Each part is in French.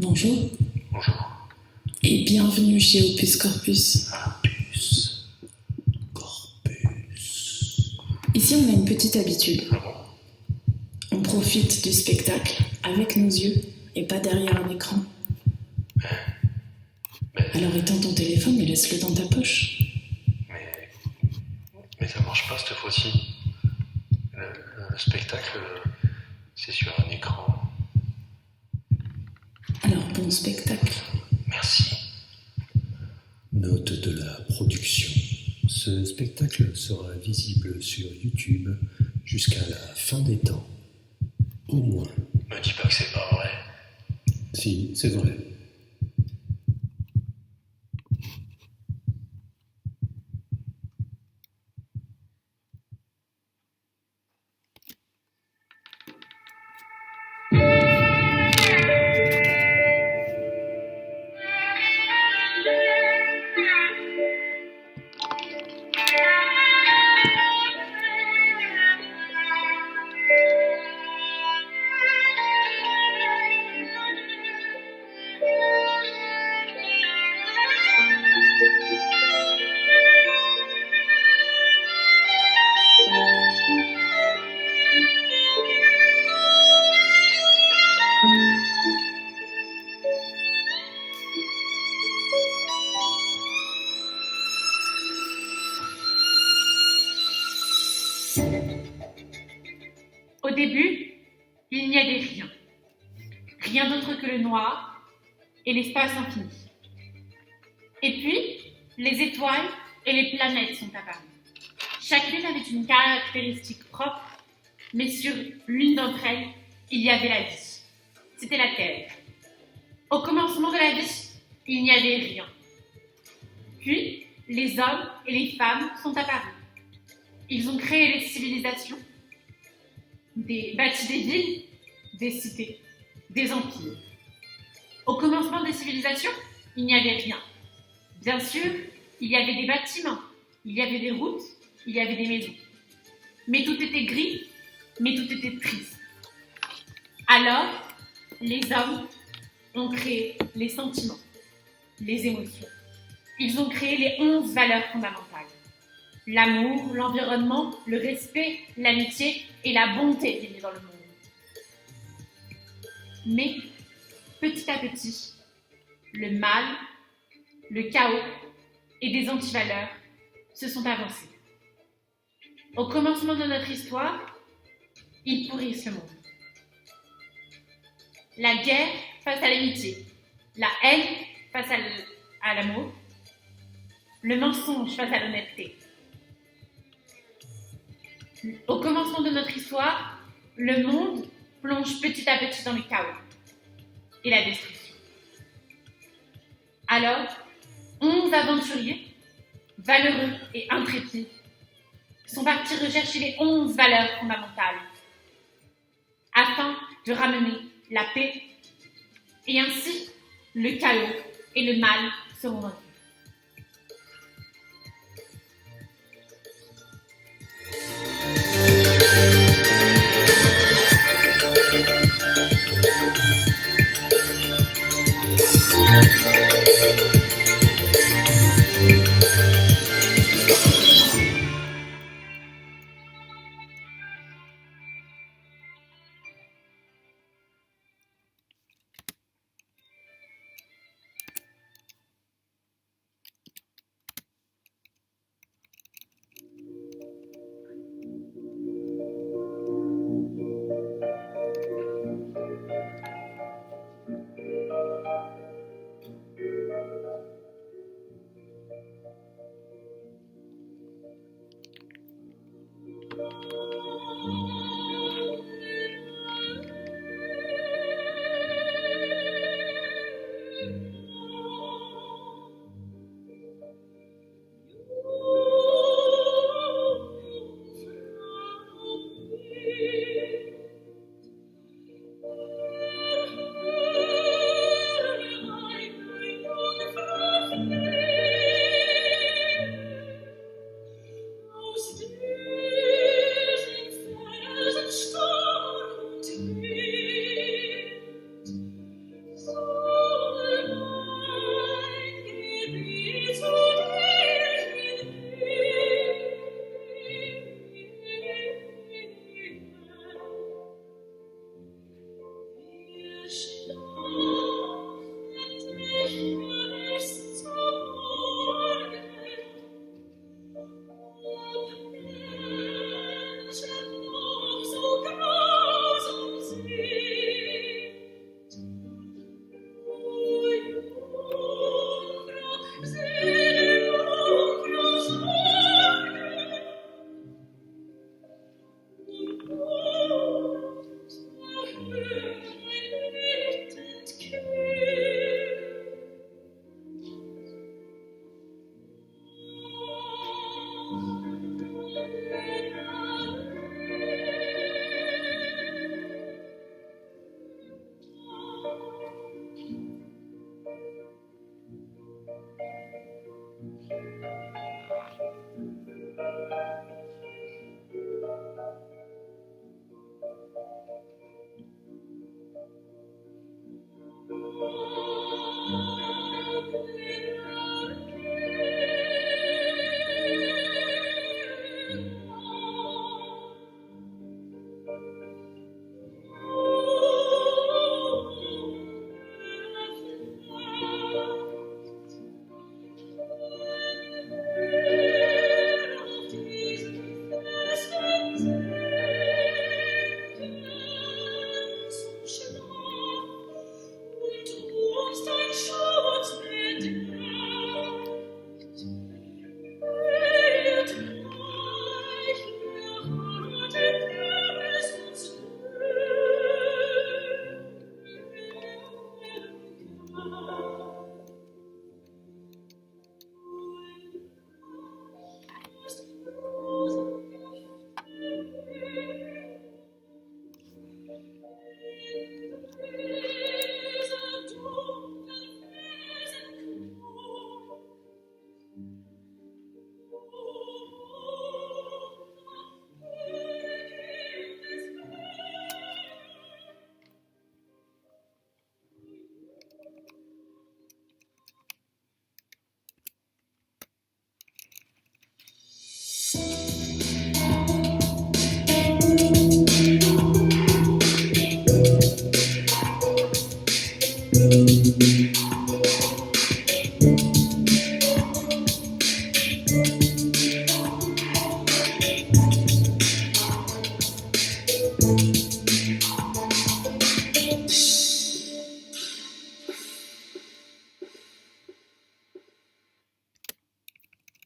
Bonjour Bonjour. et bienvenue chez Opus Corpus. Opus Corpus. Ici, on a une petite habitude. Ah bon? On profite du spectacle avec nos yeux et pas derrière un écran. Alors étends ton téléphone et laisse-le dans ta poche. Mais ça marche pas cette fois-ci. Le spectacle, c'est sur un écran. Alors bon spectacle. Merci. Note de la production. Ce spectacle sera visible sur YouTube jusqu'à la fin des temps. Au moins. Me dis pas que c'est pas vrai. Si, c'est vrai. Au début, il n'y avait rien. Rien d'autre que le noir et l'espace infini. Et puis, les étoiles et les planètes sont apparues. Chacune avait une caractéristique propre, mais sur l'une d'entre elles, il y avait la vie. C'était la Terre. Au commencement de la vie, il n'y avait rien. Puis, les hommes et les femmes sont apparus. Ils ont créé les civilisations, bâti des villes, des cités, des empires. Au commencement des civilisations, il n'y avait rien. Bien sûr, il y avait des bâtiments, il y avait des routes, il y avait des maisons. Mais tout était gris, mais tout était triste. Alors, les hommes ont créé les sentiments, les émotions. Ils ont créé les 11 valeurs fondamentales. L'amour, l'environnement, le respect, l'amitié et la bonté vivent dans le monde. Mais, petit à petit, le mal, le chaos et des antivaleurs se sont avancés. Au commencement de notre histoire, ils pourrissent le monde. La guerre face à l'amitié, la haine face à l'amour, le mensonge face à l'honnêteté. Au commencement de notre histoire, le monde plonge petit à petit dans le chaos et la destruction. Alors, 11 aventuriers, valeureux et intrépides, sont partis rechercher les 11 valeurs fondamentales afin de ramener la paix, et ainsi le chaos et le mal seront vaincus.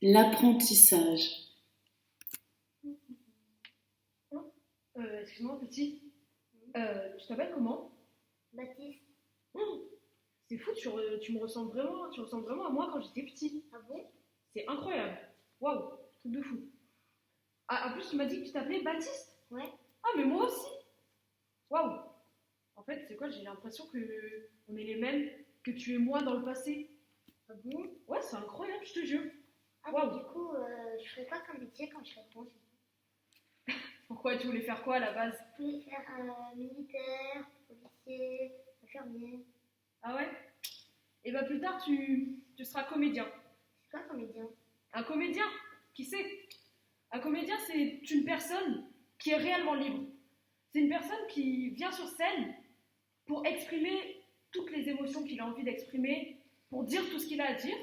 L'apprentissage. Excuse-moi, petit. Tu t'appelles comment? Baptiste. C'est fou, tu me ressembles vraiment à moi quand j'étais petit. Ah bon? C'est incroyable. Waouh, truc de fou. Ah, en plus, tu m'as dit que tu t'appelais Baptiste? Ouais. Ah, mais moi aussi. Waouh. En fait, c'est quoi? J'ai l'impression que on est les mêmes, que tu es moi dans le passé. Ah bon? Ouais, c'est incroyable, je te jure. Ah, Waouh. mais du coup, je ferais quoi comme métier quand je serais grande? Pourquoi tu voulais faire quoi à la base? Je voulais faire militaire, policier, infirmier. Ah ouais? Et bah plus tard, tu seras comédien. C'est quoi comédien? Un comédien, qui sait? Un comédien, c'est une personne qui est réellement libre. C'est une personne qui vient sur scène pour exprimer toutes les émotions qu'il a envie d'exprimer, pour dire tout ce qu'il a à dire,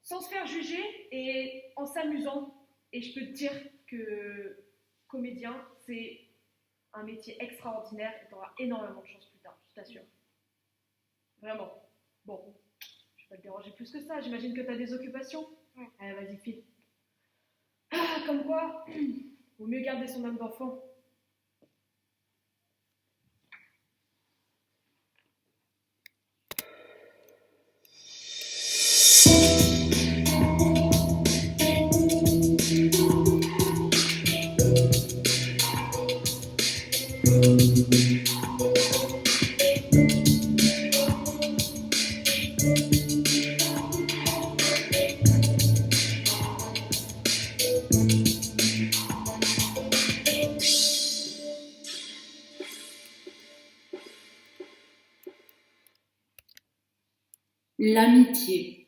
sans se faire juger et en s'amusant. Et je peux te dire que comédien, c'est un métier extraordinaire et tu auras énormément de chance plus tard, je t'assure. Vraiment. Bon, je vais pas te déranger plus que ça, j'imagine que tu as des occupations. Ouais. Allez, vas-y, file. Ah, comme quoi, vaut mieux garder son âme d'enfant. L'amitié.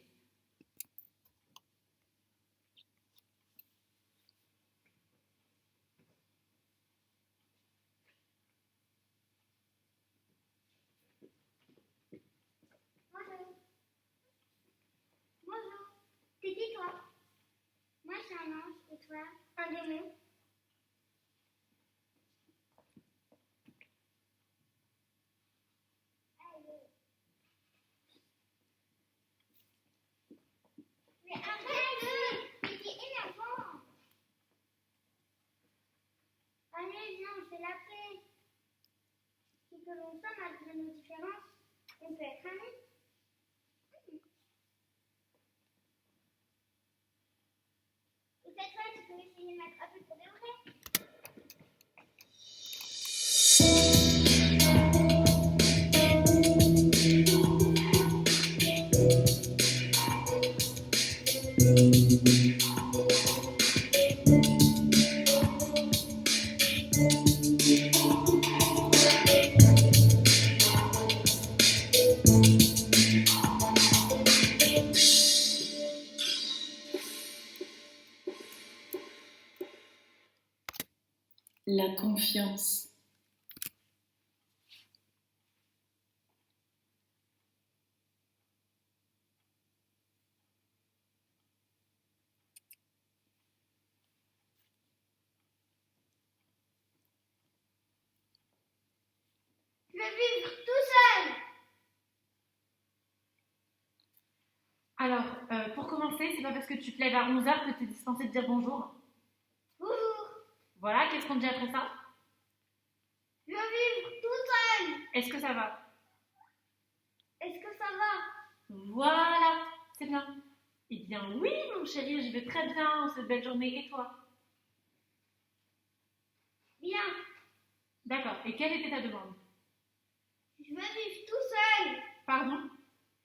Bonjour. Bonjour. T'es qui toi? Moi c'est un ange et toi? Un démon. Mais arrête! Mais t'es énervant! Allez, viens, on fait la paix. Si que l'on soit malgré nos différences, on peut être amis. Et cette fois, tu peux essayer de m'attraper pour de vrai. La confiance. Je veux vivre tout seul. Alors, pour commencer, c'est pas parce que tu te lèves à 11h que tu es dispensé de dire bonjour. Bonjour. Voilà, qu'est-ce qu'on dit après ça? Je veux vivre tout seul. Est-ce que ça va? Est-ce que ça va? Voilà, c'est bien. Eh bien oui, mon chéri, je vais très bien cette belle journée. Et toi? Bien. D'accord, et quelle était ta demande? Je veux vivre tout seul. Pardon?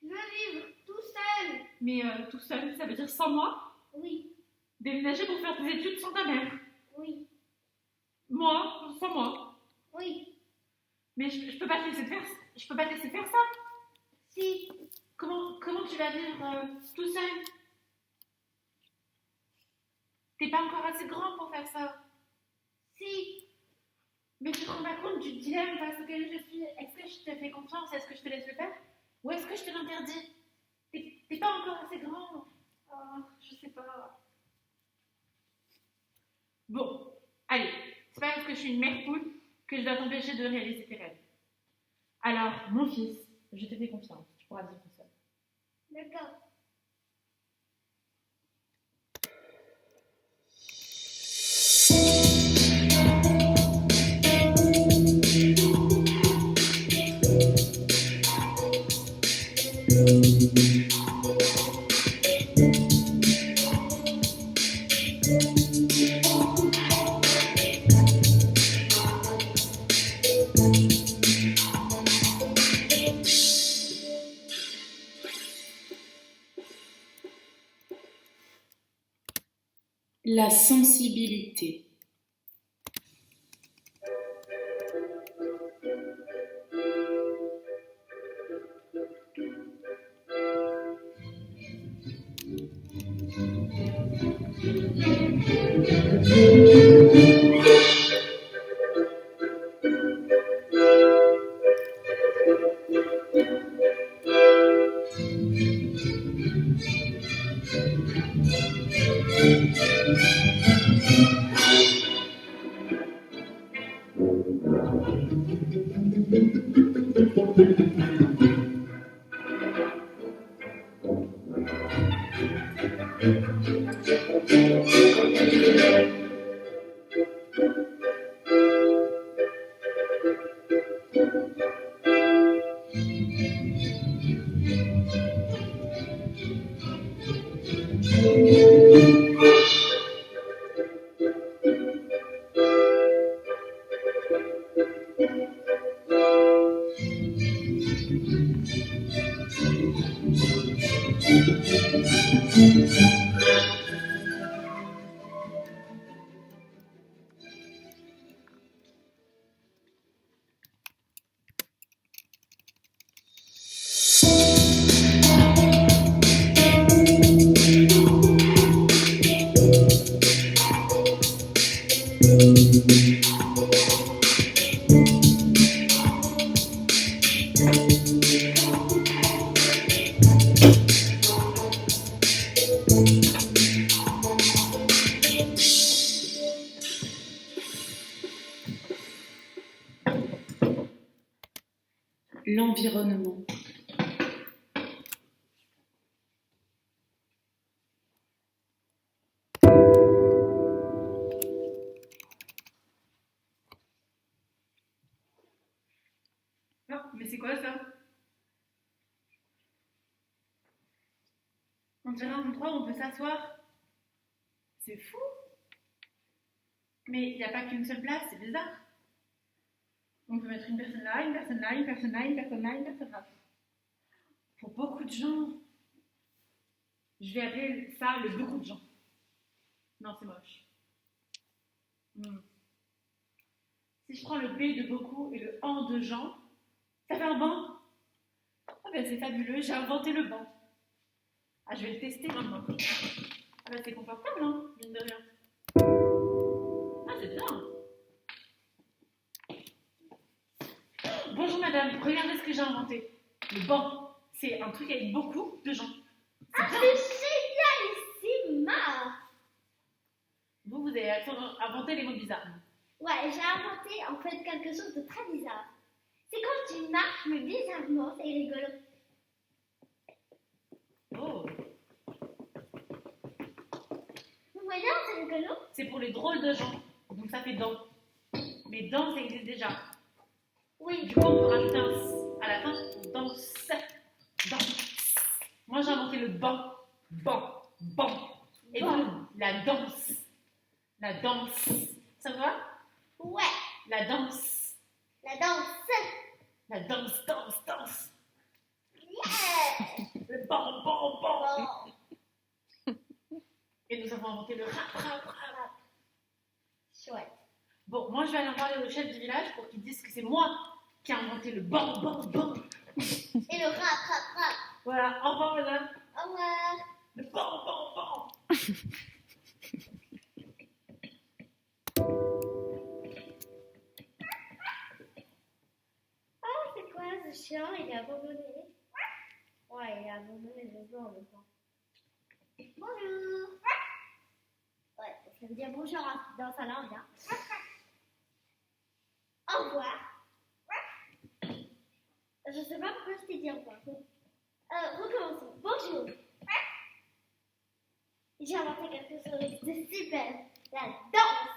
Je veux vivre tout seul. Mais tout seul, ça veut dire sans moi? Oui. Déménager pour faire tes études sans ta mère? Oui. Moi? Sans moi? Oui. Mais je peux pas te laisser faire, je peux pas te laisser faire ça. Si. Comment tu vas vivre tout seul? T'es pas encore assez grand pour faire ça. Si. Mais tu te rends pas compte du dilemme face auquel je suis. Est-ce que je te fais confiance? Est-ce que je te laisse le faire? Ou est-ce que je te l'interdis? T'es pas encore assez grand. Oh, je sais pas. Bon, allez. C'est pas parce que je suis une mère poule que je dois t'empêcher de réaliser tes rêves. Alors, mon fils, je te fais confiance. Tu pourras vivre tout seul. D'accord. La sensibilité. L'environnement. Non, mais c'est quoi ça? On dirait un endroit où on peut s'asseoir. C'est fou. Mais il n'y a pas qu'une seule place, c'est bizarre. On peut mettre une personne là, une personne là, une personne là, une personne là, une personne là. Pour beaucoup de gens. Je vais appeler ça le beaucoup de gens. Non, c'est moche. Si je prends le B de beaucoup et le en de gens, ça fait un banc. Ah ben c'est fabuleux, j'ai inventé le banc. Ah, je vais le tester maintenant. Ah ben c'est confortable, hein, mine de rien. Ah, c'est bien. regardez ce que j'ai inventé. Le banc. C'est un truc avec beaucoup de gens. Ah, c'est génialissime! Vous avez inventé les mots bizarres. Ouais, j'ai inventé en fait quelque chose de très bizarre. C'est quand tu marches, mais bizarrement, c'est rigolo. Oh. Vous voyez, c'est rigolo? C'est pour les drôles de gens. Donc ça fait dents. Mais dents, ça existe déjà. Oui. Du coup, on peut rajouter un s à la fin. Danse. Danse. Moi, j'ai inventé le banc. Banc. Banc. Et Banc. vous, la danse. La danse. Ça va? Ouais, La danse. la danse. La danse, danse, danse. Yeah! Le banc, banc, banc. Bon, Et nous avons inventé le rap, rap, rap. chouette. Bon, moi, je vais aller en parler au chef du village pour qu'il dise que c'est moi qui ai inventé le banc, banc, banc. Et le rap. Voilà, au revoir, madame. Au revoir. Le banc, banc, banc. Ah, c'est quoi ce chien? Il est abandonné. Ouais, il est abandonné le banc en même temps. Bonjour. Ouais, ça veut dire bonjour dans sa langue. Hein. Au revoir. Je sais pas pourquoi je t'ai dit au revoir. Recommençons. Bonjour. J'ai inventé quelque chose de super. La danse.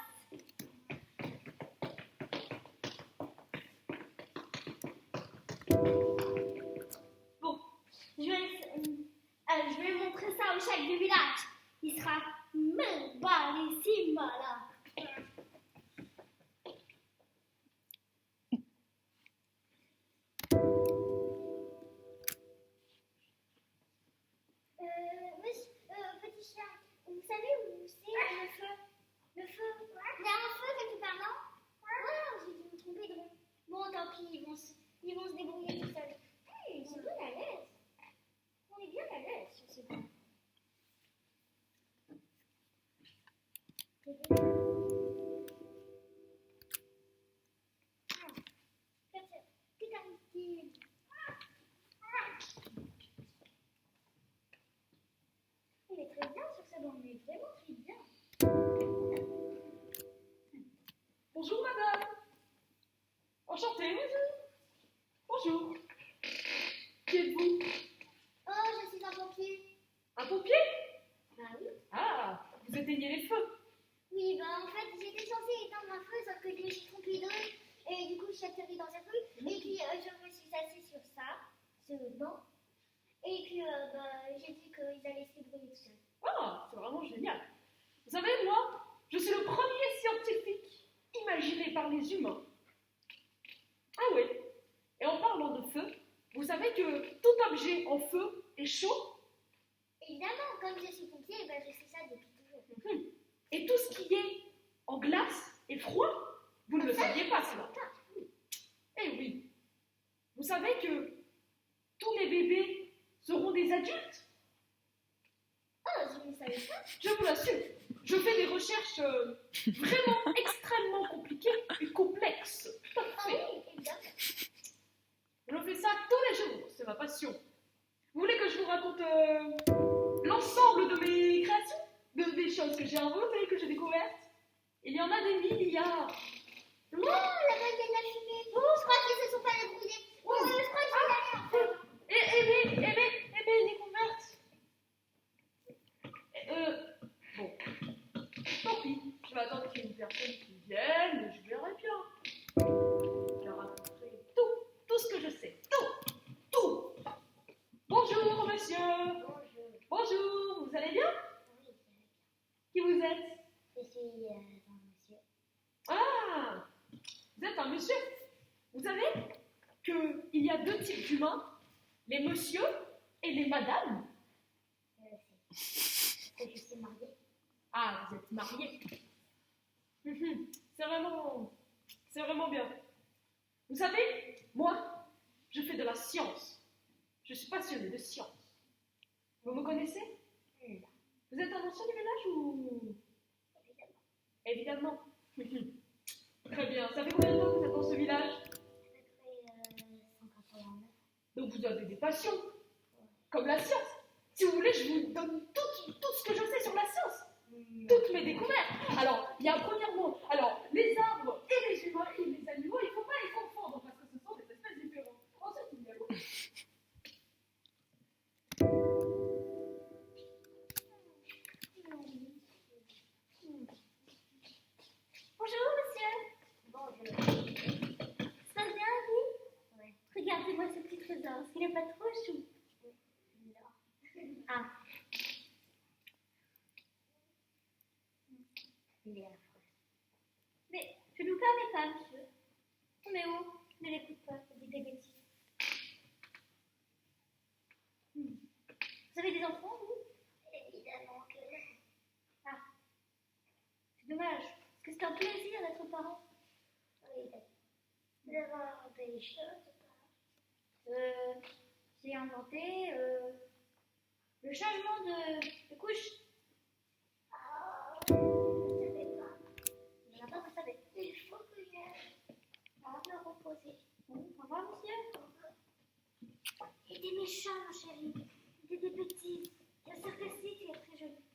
Bon, je vais montrer ça au chef du village. Il sera balissimo là. Petit chien, vous savez où c'est le feu? Le feu? Il y a un feu quelque part, non? Ouais, j'ai dû me tromper de rond. Bon, tant pis, ils vont se débrouiller tout seuls. Ils sont bien à l'aise. On est bien à l'aise sur ce banc. Que t'arrive-t-il? On est très bien sur ce banc, on est vraiment très bien. Bonjour madame. Enchantée. Bonjour. Qui êtes-vous? Oh, je suis un pompier. Un pompier? Bah oui. Ah, vous éteignez les feux. Oui, bah en fait, j'étais censée éteindre un feu, sauf que je me suis trompée de rue. Et du coup, je suis atterrie dans un feu. Et puis, je me suis assise sur ça, ce banc. Et puis, j'ai dit qu'ils allaient se débrouiller tout seuls. Ah, c'est vraiment génial. Vous savez, moi, je suis le premier scientifique imaginé par les humains. Ah oui. Et en parlant de feu, vous savez que tout objet en feu est chaud. Évidemment, comme je suis pompier, bah, je sais ça depuis toujours. Et tout ce qui est en glace est froid. Vous ne le saviez pas, cela. Eh oui. Vous savez que tous les bébés seront des adultes. Oh, je ne savais pas. Je vous l'assure. Je fais des recherches vraiment extrêmement compliquées et complexes. Tout à Ah fait. oui, évidemment. Je fais ça tous les jours. C'est ma passion. Vous voulez que je vous raconte l'ensemble de mes créations? Des choses que j'ai inventées, que j'ai découvertes? Il y en a des milliards. Oh, là-bas, il y a de la fumée. Oh, je crois qu'ils se sont pas débrouillés. Oh, je crois qu'ils vont aller en fait. mes découvertes. Bon, tant pis. Je vais attendre qu'il y ait une personne qui vienne et je verrai bien. Je leur raconterai tout ce que je sais. Tout. Bonjour, monsieur. Bonjour. Bonjour, vous allez bien? Oui, Qui vous êtes? je suis un monsieur. Ah, vous êtes un monsieur. Vous savez qu'il y a deux types d'humains, les messieurs et les madames. Je suis mariée. Ah, vous êtes mariés. C'est vraiment bien. Vous savez, moi, je fais de la science. Je suis passionnée de science. Vous me connaissez? Vous êtes un ancien du village ou... Évidemment. Très bien. Ça fait combien de temps que vous êtes dans ce village? À peu près 50 Donc vous avez des passions, comme la science. Si vous voulez, je vous donne tout ce que je sais sur la science, toutes mes découvertes. Alors, il y a premièrement, alors, les arbres et les humains et les animaux, il ne faut pas les confondre parce que ce sont des espèces différentes. Ensuite, il y a l'eau. Bonjour, monsieur. Bonjour. Ça va bien, vous? Oui. Regardez-moi ce petit trésor. Est-ce qu'il n'est pas trop chou? Non. Ah. Il est affreux. Mais je ne vous permets pas, monsieur. On est où? Ne l'écoute pas, il dit des bêtises. Vous avez des enfants, vous? Évidemment que... Ah. C'est dommage. Parce que c'est un plaisir d'être parent. Oui, d'avoir des choses. J'ai inventé le changement de couche. Ah, je ne savais pas. Je ne sais pas, vous savez. Il faut que je me reposer. Au revoir, monsieur. Il était méchant, mon chéri. Il était des bêtises. Bien sûr que si, tu es très jolie.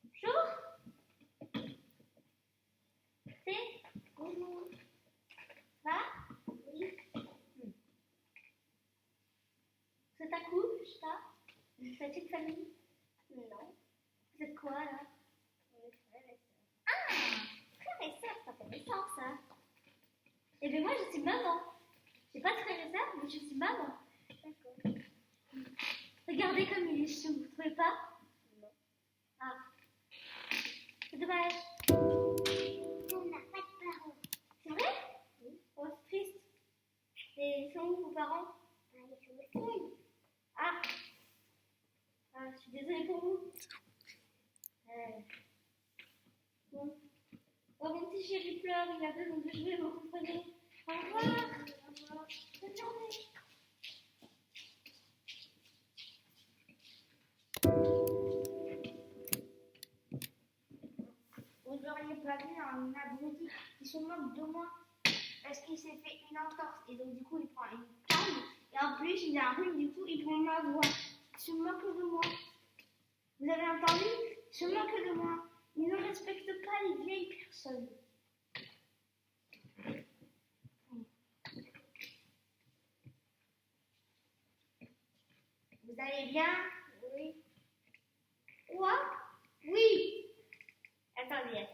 Bonjour. C'est bonjour. Va? Oui. C'est un couple, ça? Vous êtes une famille? Non. Vous êtes quoi, là? Frère et sœur. Ah! Frère et sœur, c'est intéressant, ça. Eh bien, moi, je suis maman. J'ai pas de frère et sœur, mais je suis maman. D'accord. Regardez comme il est chou, vous trouvez pas? Non. Ah. C'est dommage. On n'a pas de parents. C'est vrai? Oui. Oh, c'est triste. Et ils sont où vos parents? Ils sont au fond. Ah. Ah, je suis désolée pour vous. Bon. Oh, mon petit chéri pleure, il a besoin de jouer, vous comprenez? Au revoir. Au revoir. Bonne journée. Vous n'auriez pas vu un abruti qui se moque de moi parce qu'il s'est fait une entorse et donc du coup il prend une canne et en plus il a un rhume, du coup il prend ma voix. Il se moque de moi. Vous avez entendu? Il se moque de moi. Il ne respecte pas les vieilles personnes. Vous allez bien? Oui. Quoi? Oui. Attendez.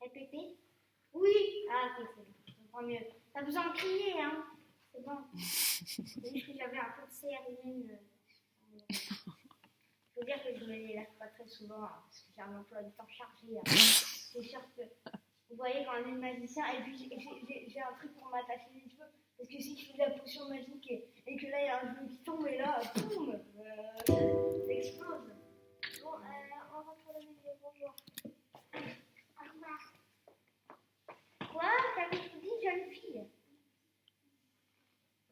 Répétez. Oui. Ah, ok, c'est bon. Je comprends mieux. T'as besoin de crier, hein? C'est bon. C'est juste que j'avais un peu de CRN. Je veux dire que je ne me les lave pas très souvent, hein, parce que j'ai un emploi du temps chargé. Hein. C'est sûr que vous voyez quand on est magicien, et puis j'ai un truc pour m'attacher les cheveux, parce que si je fais de la potion magique et que là il y a un cheveu qui tombe, et là, boum, ça explose. Bon, on rentre dans le milieu, bonjour. Au revoir. Quoi? T'avais tout dit, jeune fille?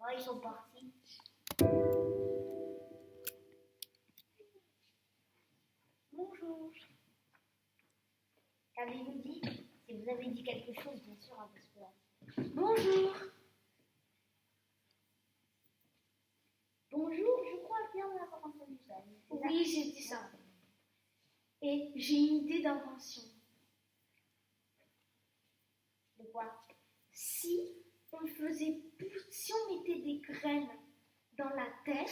Oh, ils sont partis. Bonjour. Qu'avez-vous dit? Si vous avez dit quelque chose, bien sûr, hein, parce que... Bonjour. Bonjour, je crois bien avoir entendu ça. Oui, j'ai dit ça. Et j'ai une idée d'invention. De quoi? Si on mettait des graines dans la terre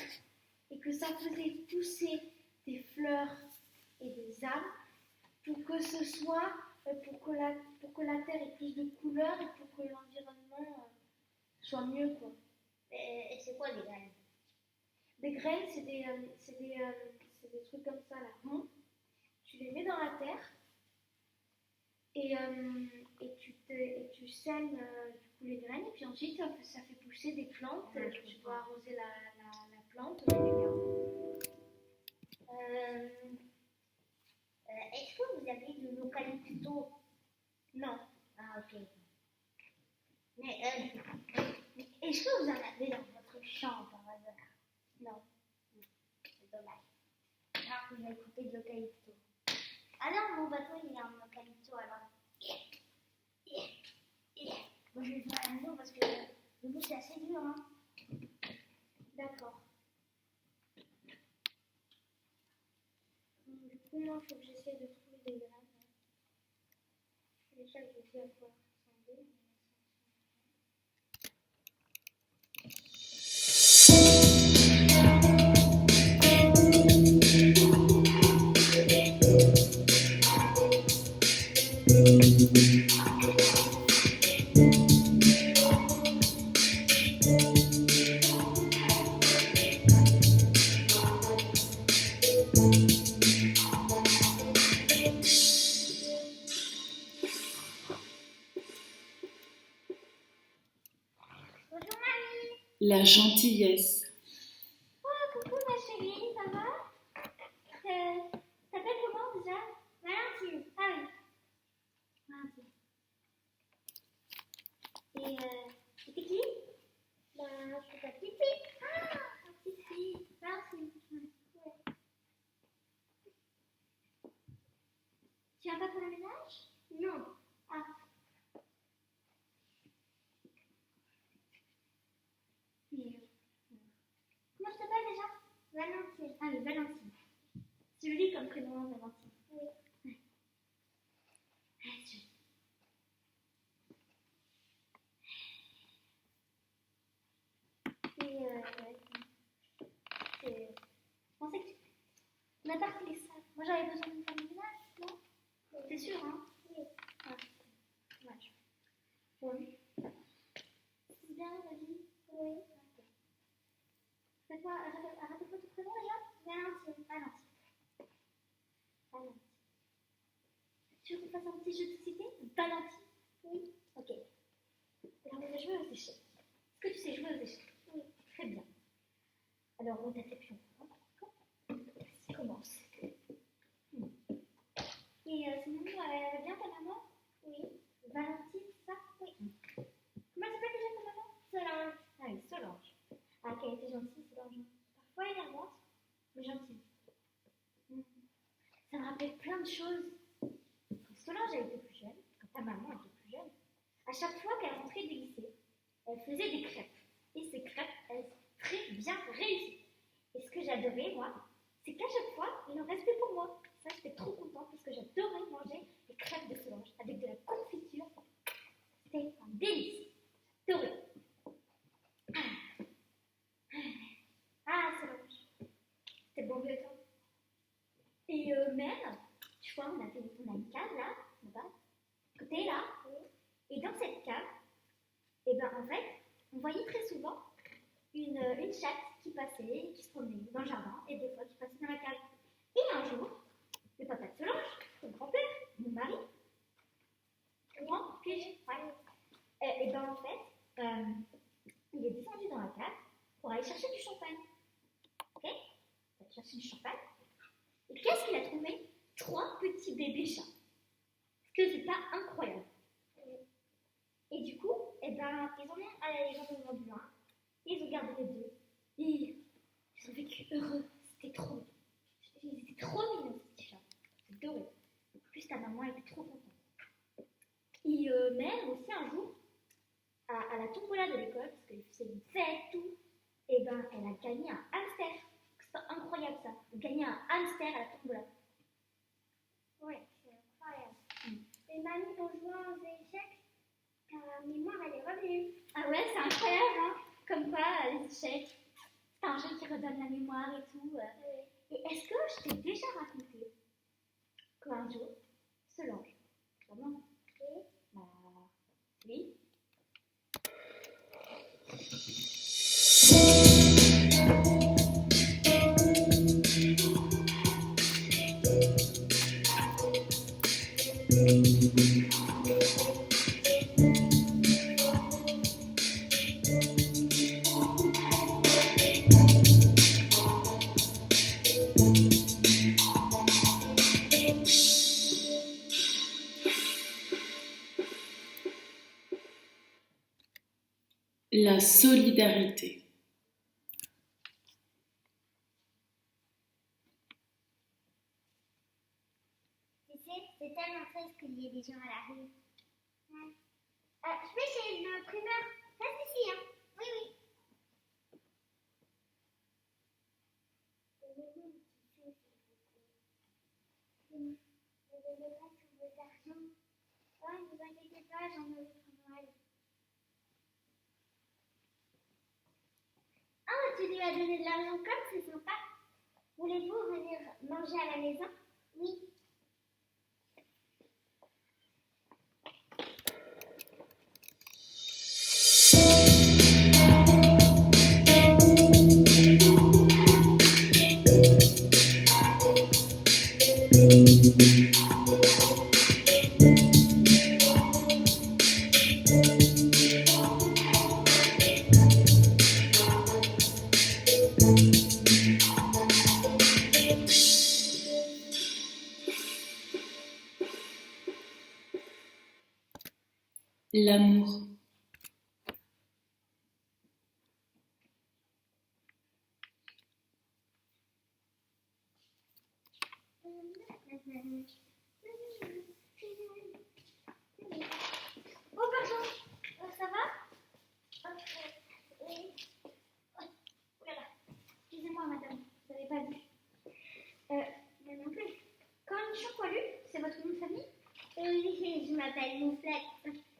et que ça faisait pousser des fleurs et des arbres pour que ce soit, pour que la terre ait plus de couleurs et pour que l'environnement soit mieux, quoi. Et c'est quoi des graines? Des graines, c'est des trucs comme ça, là. Tu les mets dans la terre et tu sèmes du coup les graines et puis ensuite ça fait pousser des plantes. Tu dois arroser la plante régulièrement. Est-ce que vous avez de l'eucalypto? Non. Ah, ok. Mais est-ce que vous en avez dans votre chant par hasard. Non, c'est dommage. Ah, je vais écouter de l'eucalypto. Ah non, mon bateau il est en eucalypto alors. Bon, je vais le faire à la maison parce que le bout c'est assez dur. Hein. D'accord. Du coup, moi, il faut que j'essaie de trouver des graines. Déjà, je sais à quoi ressembler. Bonjour mamie. La gentillesse. Oh, coucou ma chérie, ça va? T'appelles comment déjà? Valentine. Ah oui. Valentine. Et t'es qui? Bah, je suis ta petite fille. Ah, ta petite fille. Valentine. Ouais. Tu viens pas pour le ménage? Non. Ah. Comment je t'appelle déjà? Valentine. Ah oui, Valentine. C'est joli comme prénom, hein, Valentine. Oui. Ah, c'est joli. Je pensais que on a pas refait ça. Moi j'avais besoin d'une femme de ménage, non? T'es sûre, hein? Oui. Ah, dommage. Oui. C'est bien, la vie? Oui. Ok. Fais-toi, rappelle-toi ton prénom déjà? Valentine. Valentine. Valentine. Tu veux qu'on fasse un petit jeu de société? Valentine? Oui. Ok. Alors on va jouer aux échecs. Est-ce que tu sais jouer aux échecs? Oui. Très bien. Alors on t'attaque pion. Ça commence. Et sinon, elle va bien ta maman? Oui. Valentine, ça? Oui. Comment elle s'appelle déjà ta maman? Solange. Ah oui, Solange. Ah, qu'elle était gentille, Solange. Parfois énervante, mais gentille. Ça me rappelle plein de choses. Quand Solange, elle était plus jeune, quand ta maman était plus jeune, à chaque fois qu'elle rentrait du lycée, elle faisait des crêpes. Et ces crêpes, elles étaient très bien réussies. Et ce que j'adorais, moi, c'est qu'à chaque fois, il en restait pour moi. Ça, j'étais trop contente parce que j'adorais manger les crêpes de Solange avec de la confiture. C'était un délice. J'adorais. Ah, Solange. C'était bon vieux temps. Et même, tu vois, on a une cave là, là-bas, côté là. Et dans cette cave, et ben en fait, on voyait très souvent une chatte qui passait, qui se promenait dans le jardin, et des fois qui passait dans la cave. Et un jour, le papa de Solange, son grand-père, mon mari, moi, puis et ben en fait, il est descendu dans la cave pour aller chercher du champagne. Ok? Il va chercher du champagne. Et qu'est-ce qu'il a trouvé? 3 petits bébés chats. Est-ce que c'est pas incroyable? Et du coup, eh ben, ils en ont vendu un. Et ils ont gardé les 2. Et ils ont vécu heureux. C'était trop bien. Ils étaient trop mignons, ces petits chats. J'adorais. En plus, ta maman était trop contente. Et même aussi un jour, à la tombola de l'école, parce qu'elle faisait une fête, tout, et ben, elle a gagné un hamster. C'est pas incroyable ça. Elle a gagné un hamster à la tombola. Ouais, c'est incroyable. Et mamie, en jouant aux échecs, ta mémoire, elle est revenue. Ah ouais, c'est incroyable, hein? Comme quoi, les échecs, c'est un jeu qui redonne la mémoire et tout. Et est-ce que je t'ai déjà raconté qu'un jour, Solange, vraiment, bah, oui. La solidarité. des gens à la rue. Ouais. Je vais chez le primeur. Reste ici, hein. Oui, oui. Ne donnez pas tout votre argent. Oh, ne vous inquiétez pas, j'en ai pour Noël. Oh, tu lui as donné de l'argent comme c'est sympa. Voulez-vous venir manger à la maison? Oui. L'amour. Oh, pardon. Ça va? Oui. Oh là là. Excusez-moi, madame. Vous n'avez pas vu. Moi non plus. Cornichon poilu, c'est votre nom de famille? Oui, je m'appelle Mouflette.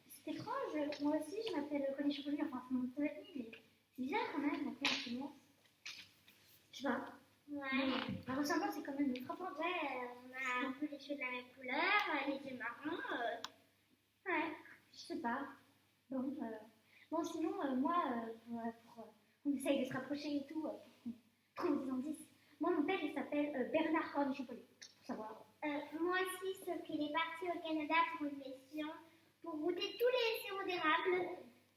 C'est étrange. Moi aussi, je m'appelle Cornichon poilu. Enfin, c'est mon nom de famille, mais c'est bizarre quand même, d'appeler un silence. Je sais pas. Ouais. La ressemblance est quand même frappante. Ouais, on a un peu les cheveux de la même couleur, les yeux marrons. Ouais, je sais pas. Bon, sinon, on essaye de se rapprocher et tout, pour qu'on trouve des indices. Moi, mon père, il s'appelle Bernard Cornichon poilu, pour savoir. Moi aussi, sauf qu'il est parti au Canada pour une mission, pour goûter tous les sirops d'érable,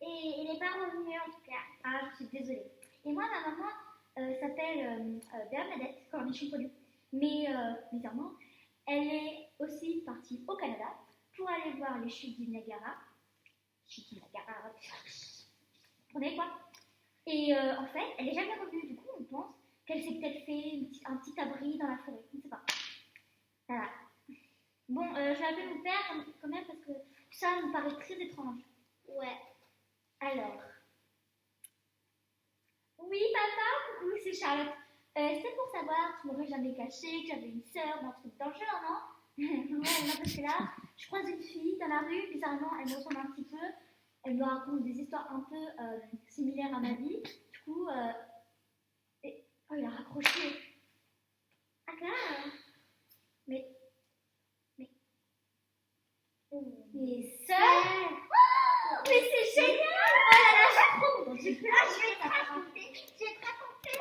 et il n'est pas revenu en tout cas. Ah, je suis désolée. Et moi, ma maman s'appelle Bernadette Cornichon poilu, mais bizarrement, elle est aussi partie au Canada pour aller voir les chutes du Niagara. Chutes du Niagara, vous comprenez quoi? Et en fait, elle n'est jamais revenue. Du coup, on pense qu'elle s'est peut-être fait un petit abri dans la forêt. Je ne sais pas. Voilà. Bon, je vais appeler mon père quand même parce que ça me paraît très étrange. Ouais. Alors. Oui, papa, coucou, c'est Charlotte. C'est pour savoir, tu m'aurais jamais caché que j'avais une sœur ou un truc dans le genre, non? Ouais, non, parce que là, je croise une fille dans la rue, bizarrement, elle me ressemble un petit peu. Elle me raconte des histoires un peu similaires à ma vie. Du coup, oh, il a raccroché. Ah, clair. Mais sœur? Oh, mais c'est génial! Oh là là, j'apprends! Je vais te raconter! Je vais te raconter!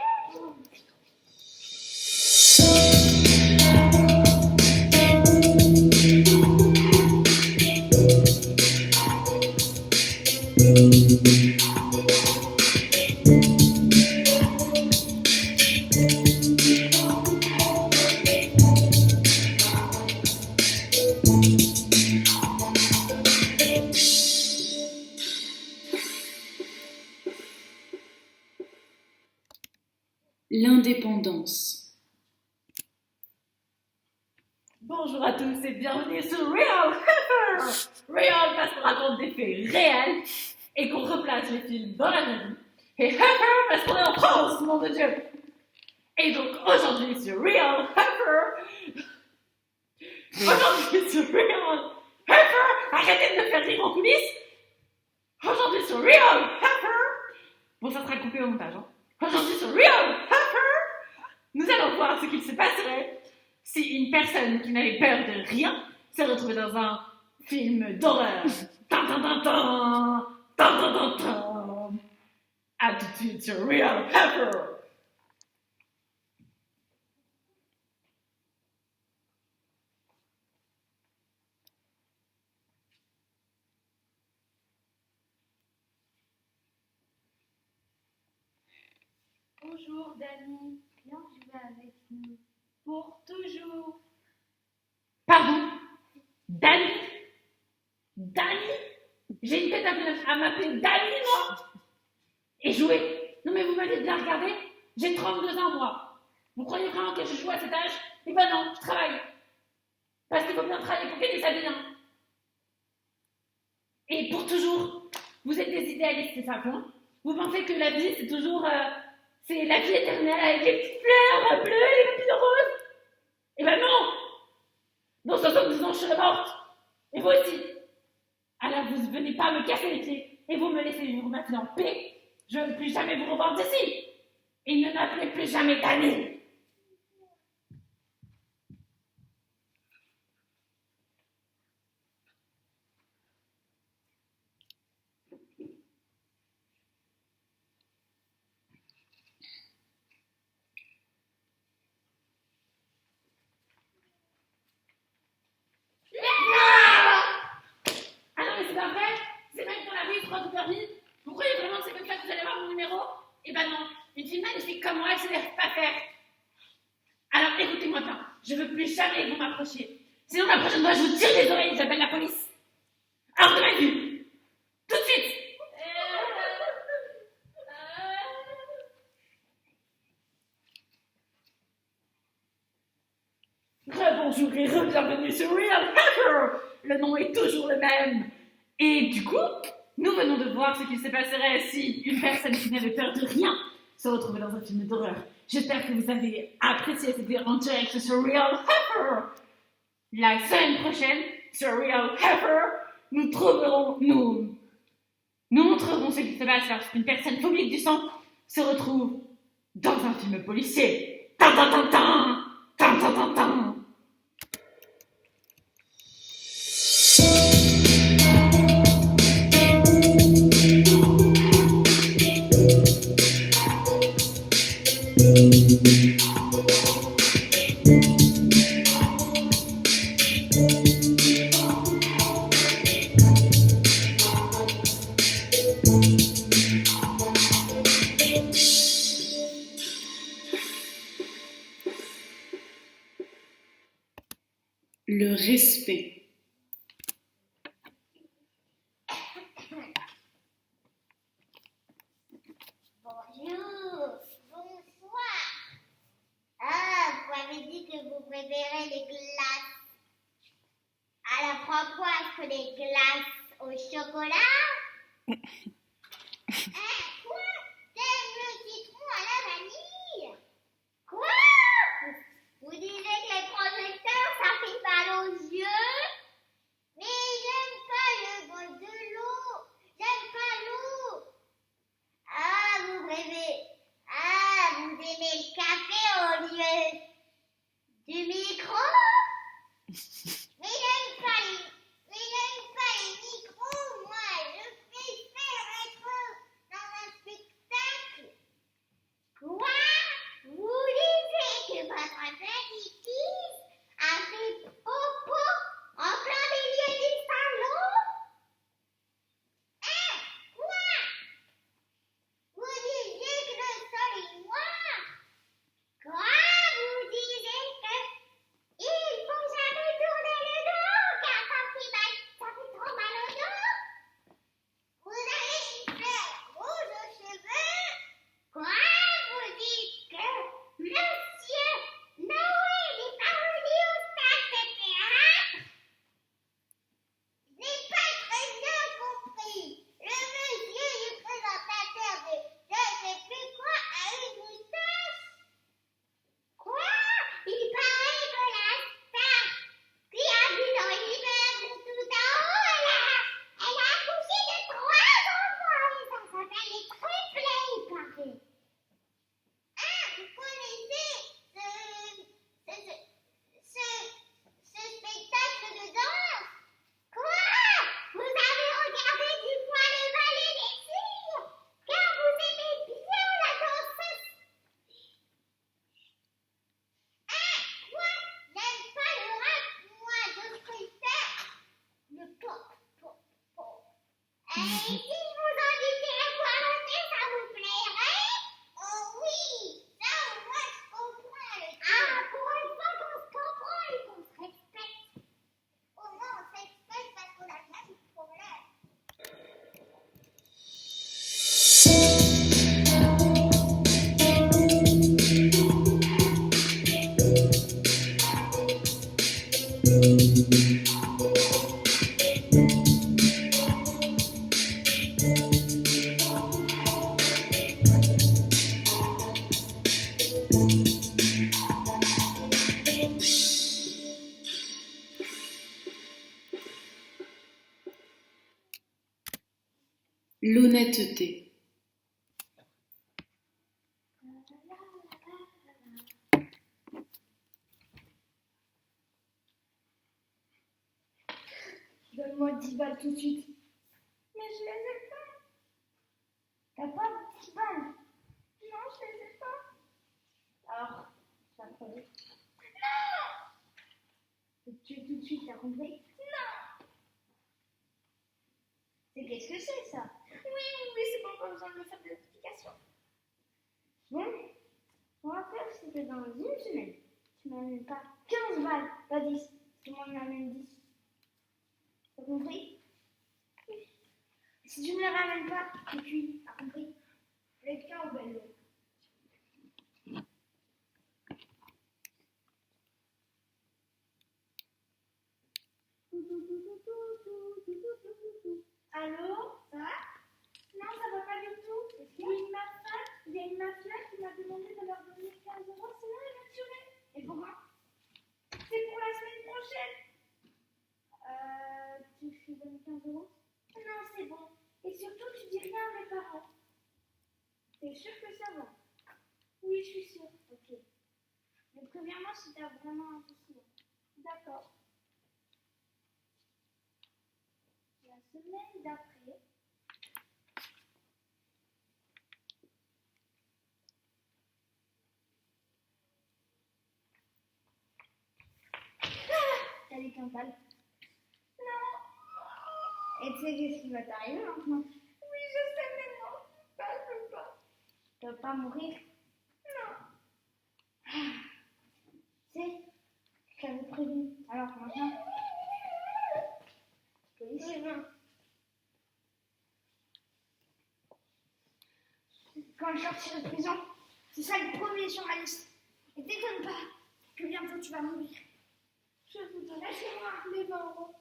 L'indépendance. Bonjour à tous et bienvenue sur Real Pepper. Real parce qu'on raconte des faits réels et qu'on replace les films dans la vraie vie. Et Pepper parce qu'on est en France, nom de Dieu. Et donc aujourd'hui sur Real Pepper, arrêtez de me faire rire en coulisses. Aujourd'hui sur Real Pepper, bon ça sera coupé au montage. Hein. Aujourd'hui sur Real Pepper, nous allons voir ce qu'il se passerait si une personne qui n'avait peur de rien s'est retrouvée dans un film d'horreur. Tan, tan, tan, tan, tan, tan, tan, tan. À tout de suite sur Real Pepper. Bonjour Dani, viens jouer avec nous. Pour toujours. Pardon? Dani? Dani? J'ai une tête à m'appeler Dani, moi? Et jouer? Non mais vous m'avez bien regardé? J'ai 32 ans, moi. Vous croyez vraiment que je joue à cet âge? Eh ben non, je travaille. Parce qu'il faut bien travailler pour gagner sa vie, hein. Et pour toujours, vous êtes des idéalistes, c'est ça, point. Vous pensez que la vie, c'est toujours... c'est la vie éternelle avec les petites fleurs bleues et les papillons roses. Eh ben non! Dans 70 ans, je serai morte. Et vous aussi. Alors vous venez pas me casser les pieds et vous me laissez vivre maintenant en paix. Je ne veux plus jamais vous revoir d'ici. Et ne m'appelez plus jamais Dani. Ah non, mais c'est pas vrai. Ces mecs dans la rue, ils croient toute leur vie. Vous croyez vraiment que c'est comme ça que vous allez avoir mon numéro? Eh ben non. Une fille magnifique comme moi, elle se laisse pas faire. Alors écoutez-moi bien. Je veux plus jamais que vous m'approchiez. Sinon la prochaine fois, je vous tire les oreilles, j'appelle la police. Hors de ma vue. Tout de suite. Rebonjour et re-bienvenue sur Real Hacker. Le nom est toujours le même. Et du coup, nous venons de voir ce qui se passerait si une personne qui n'avait peur de rien se retrouvait dans un film d'horreur. J'espère que vous avez apprécié cette vidéo en direct sur Real Hacker. La semaine prochaine, sur Real Hacker, nous montrerons ce qui se passe lorsqu'une personne phobique du sang se retrouve dans un film policier. Tan tan tan tan, tan tan tan tan. Le respect. Bonjour, bonsoir. Ah, vous m'avez dit que vous préférez les glaces. Alors, pourquoi est-ce que les glaces au chocolat? Quoi? T'aimes le citron à la vanille? Quoi? Vous disiez que les projecteurs, ça fait mal aux yeux? Mais j'aime pas le goût de l'eau. J'aime pas l'eau. Ah, vous rêvez. Ah, vous aimez le café au lieu du micro? Mais j'aime pas les micros, moi. Je préfère être dans un spectacle. Quoi? Vous disiez que votre petit-fils a fait popo en plein milieu du salon? Hein? Quoi? Vous disiez que le sol est noir? Quoi? Vous disiez que il faut jamais tourner le dos car ça fait trop mal au dos? Vous allez y faire rouge aux cheveux? Quoi? Vous dites que Monsieur Noël est parvenu au stade de théâtre? Je n'ai pas très bien compris. Le monsieur du présentateur de je ne sais plus quoi a une moustache? Quoi? Il paraît que la star qui habite dans l'immeuble tout en haut, elle a accouché de 3 enfants et ça s'appelle les triplés, il paraît. Ah, vous connaissez ce spectacle de danse? Quoi? Vous avez regardé du poil le ballet des filles? Car vous aimez bien la danseuse? Ah, quoi? J'aime pas le rap, moi je préfère le pop, pop, pop. Et si je vous invitais à chanter, ça vous plairait? Oh oui, ça moi je comprends. Ah, pour une fois qu'on se comprend et qu'on se respecte. Au moins on se respecte parce qu'on a le même problème. l'honnêteté, Donne-moi 10 balles tout de suite. Mais je les ai pas. T'as pas 10 balles? Non, je les ai pas. Alors, tu vas crever. Non! Je vais te tuer tout de suite, t'as compris? Non! C'est qu'est-ce que c'est ça? Oui, mais c'est bon, pas besoin de me faire des explications. Bon, on va faire, c'est que dans une semaine, tu m'amènes pas 15 balles, pas 10. Tout le monde m'amène 10. T'as compris? Si tu me les ramènes pas, tu cuis. T'as compris? Les cas au bel. Allô? Ça va? Non, ça va pas du tout. Il y a une mafia qui m'a demandé de leur donner 15 euros, sinon elle va tuer. Et pourquoi? C'est pour la semaine prochaine. Tu me donnes 15 euros? Non, c'est bon. Et surtout, tu dis rien à mes parents. T'es sûr que ça va? Oui, je suis sûre. Ok. Mais premièrement, si t'as vraiment un souci. D'accord. La semaine d'après. T'as les 15 balles. Et tu sais qu'est-ce qui va t'arriver maintenant? Oui, je sais, mais non, je peux pas. Tu vas pas mourir? Non. Tu sais, je t'avais prévenu. Alors maintenant, police. Non. Quand je sortirai de prison, c'est ça le premier sur ma liste. Et t'étonne pas que bientôt tu vas mourir. Je vous donne les 20 euros.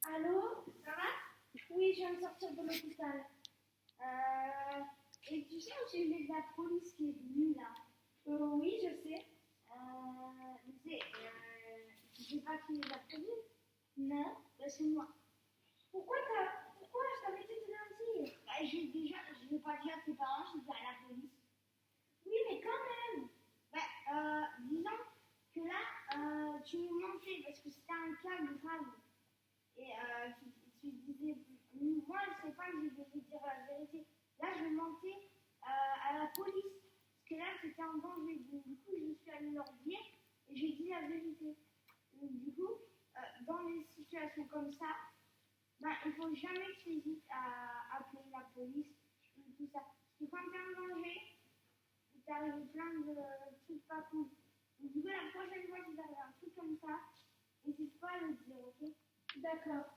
Allô? Ça va? Oui, je viens de sortir de l'hôpital. Et tu sais, j'ai eu de la police qui est venue là. Oui, je sais. Tu sais pas qui les a prévenus? Non, c'est moi. Pourquoi je t'avais dit de lundi? Je vais pas dire à tes parents, je vais dire à la police. Oui, mais quand même. Disons que là, tu me mentais parce que c'était un cas grave. Et tu disais, moi je sais pas que je devais dire la vérité. Là, je mentais à la police. Parce que là, c'était en danger. Du coup, je suis allée leur dire et j'ai dit la vérité. Donc, du coup, dans les situations comme ça, il ne faut jamais que tu hésites à appeler la police ou tout ça. Parce que quand tu es en danger, il t'arrive plein de trucs pas cool. Donc, du coup, la prochaine fois que tu arrives un truc comme ça, n'hésite pas à le dire, ok? D'accord.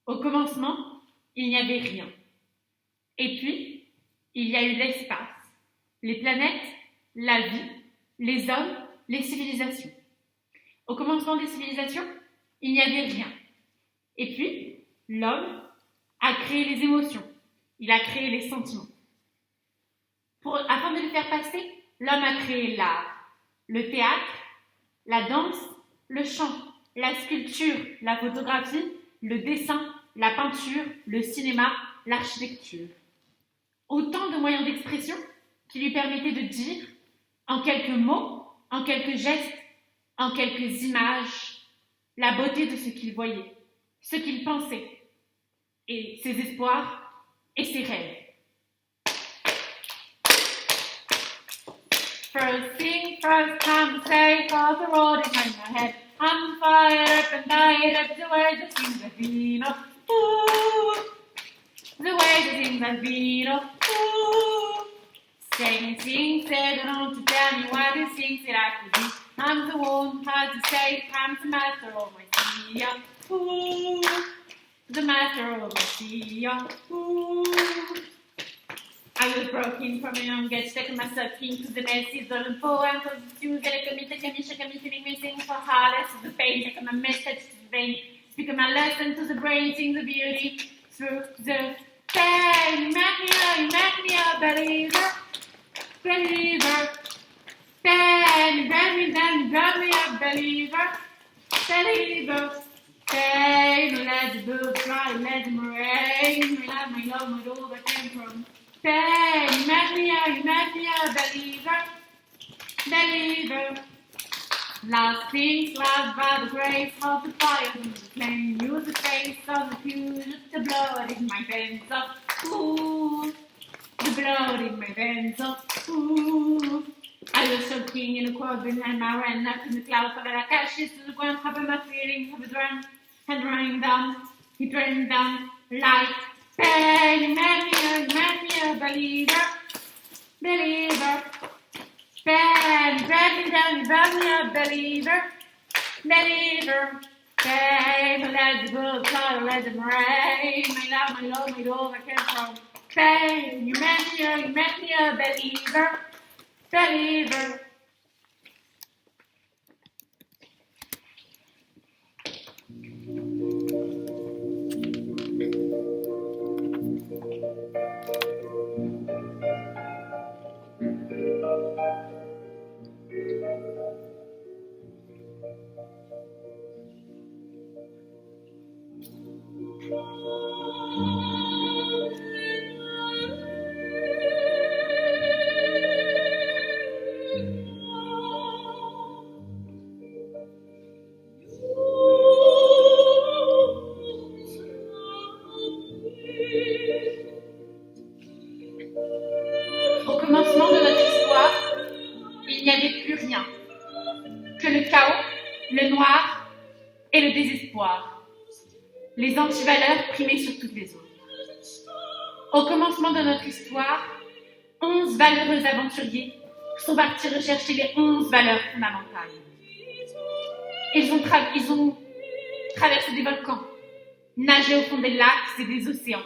Au commencement, il n'y avait rien. Et puis, il y a eu l'espace, les planètes, la vie, les hommes, les civilisations. Au commencement des civilisations, il n'y avait rien. Et puis, l'homme a créé les émotions, il a créé les sentiments. Afin de les faire passer, l'homme a créé l'art, le théâtre, la danse, le chant, la sculpture, la photographie, le dessin, la peinture, le cinéma, l'architecture. Autant de moyens d'expression qui lui permettaient de dire, en quelques mots, en quelques gestes, en quelques images, la beauté de ce qu'il voyait, ce qu'il pensait, et ses espoirs et ses rêves. First thing first, time to say, cross the road and hang my head. I'm fired up and tired up the way the things have been. Ooh, the way the things have been. Ooh, sing, say, don't you tell me why these things that I could do. I'm the one who has to say, I'm the master of my sea. Ooh, the master of my sea. Ooh. I was broken from a young age, taking myself into the messes of the poems of the Jews, and feeling me sing for hardest of the pain, taking my message to the vein, speaking my lesson to the brain, sing the beauty through the pain. You make me a believer, believer. Pain, you got me a believer, believer. Pain, let the birds fly, let them rain, we love my love, my all that came from. Pain, you make me a believer, believer. Last things last by the grace of the fire and the flame. Use the face of the fuse, the blood in my veins of ooh, the blood in my veins of ooh. I was soaking in a corbin and I ran up in the clouds of the ashes to the ground, having my feeling of a drum and running down, he drained down like pain. You made me a believer, believer. Pain, you made me a believer, believer. Pain, let the good cloud, let them rain. My love, my love, I came from. Pain, you made me a believer, believer. Au commencement de notre histoire, il n'y avait plus rien que le chaos, le noir et le désespoir. Les antivaleurs primaient sur toutes les autres. Au commencement de notre histoire, 11 valeureux aventuriers sont partis rechercher les 11 valeurs fondamentales. Ils ont traversé des volcans, nagé au fond des lacs et des océans,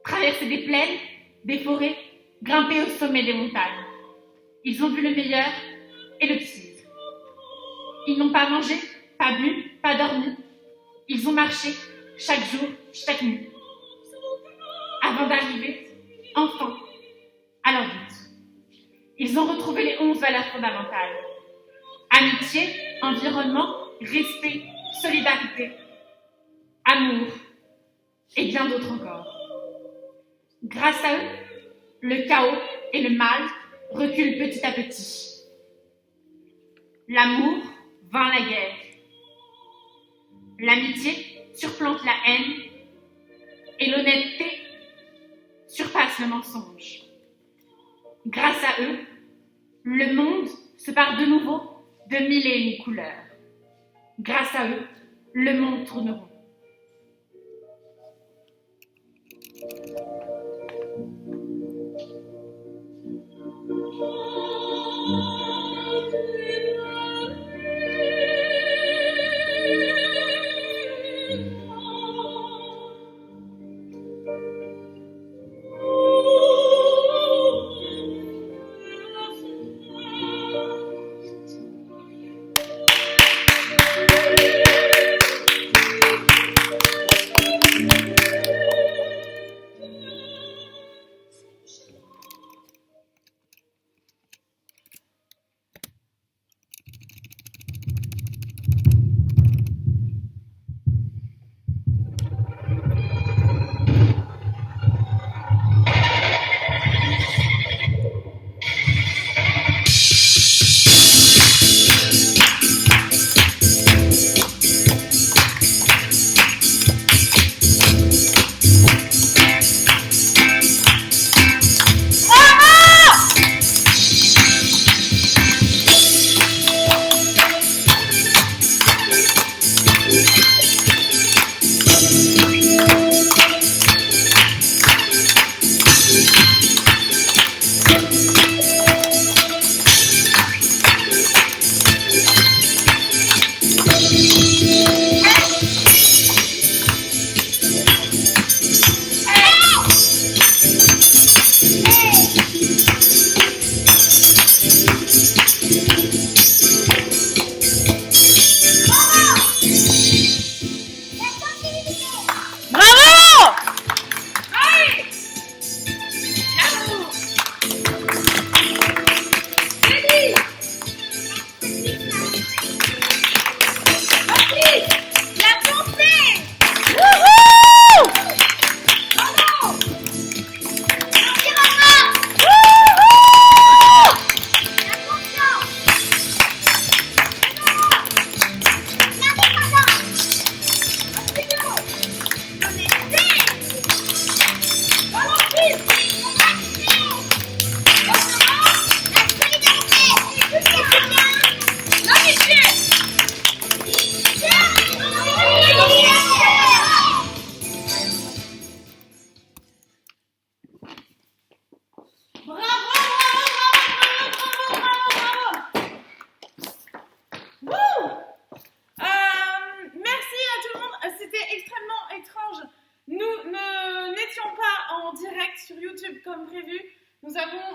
traversé des plaines, des forêts, grimpé au sommet des montagnes. Ils ont vu le meilleur et le pire. Ils n'ont pas mangé, pas bu, pas dormi. Ils ont marché chaque jour, chaque nuit, avant d'arriver, enfin, à leur but. Ils ont retrouvé les 11 valeurs fondamentales. Amitié, environnement, respect, solidarité, amour et bien d'autres encore. Grâce à eux, le chaos et le mal reculent petit à petit. L'amour vainc la guerre. L'amitié surplante la haine et l'honnêteté surpasse le mensonge. Grâce à eux, le monde se part de nouveau de 1001 couleurs. Grâce à eux, le monde tourne rond.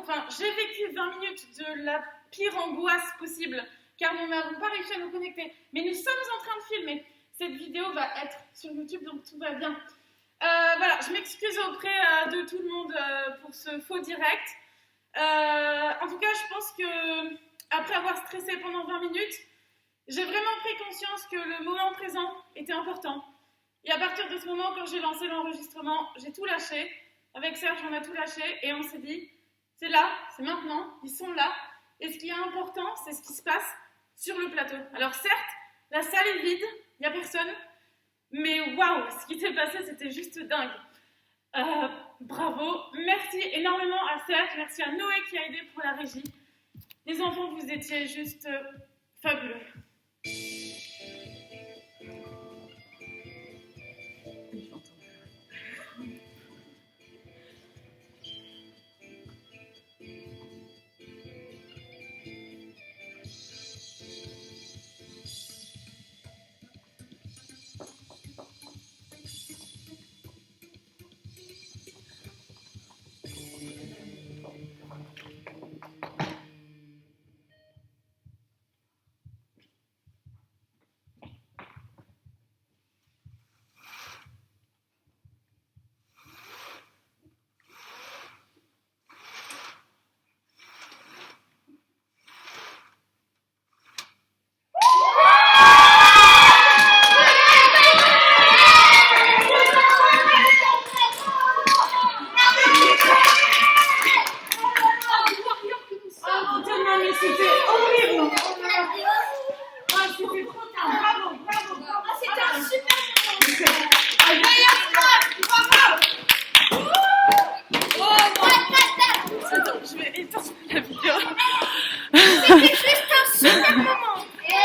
enfin, j'ai vécu 20 minutes de la pire angoisse possible, car nous n'avons pas réussi à nous connecter. Mais nous sommes en train de filmer. Cette vidéo va être sur YouTube, donc tout va bien. Voilà, je m'excuse auprès de tout le monde pour ce faux direct. En tout cas, je pense que après avoir stressé pendant 20 minutes, j'ai vraiment pris conscience que le moment présent était important. Et à partir de ce moment, quand j'ai lancé l'enregistrement, j'ai tout lâché. Avec Serge, on a tout lâché et on s'est dit, c'est là, c'est maintenant, ils sont là. Et ce qui est important, c'est ce qui se passe sur le plateau. Alors certes, la salle est vide, il n'y a personne, mais waouh, ce qui s'est passé, c'était juste dingue. Bravo, merci énormément à Serge, merci à Noé qui a aidé pour la régie. Les enfants, vous étiez juste fabuleux.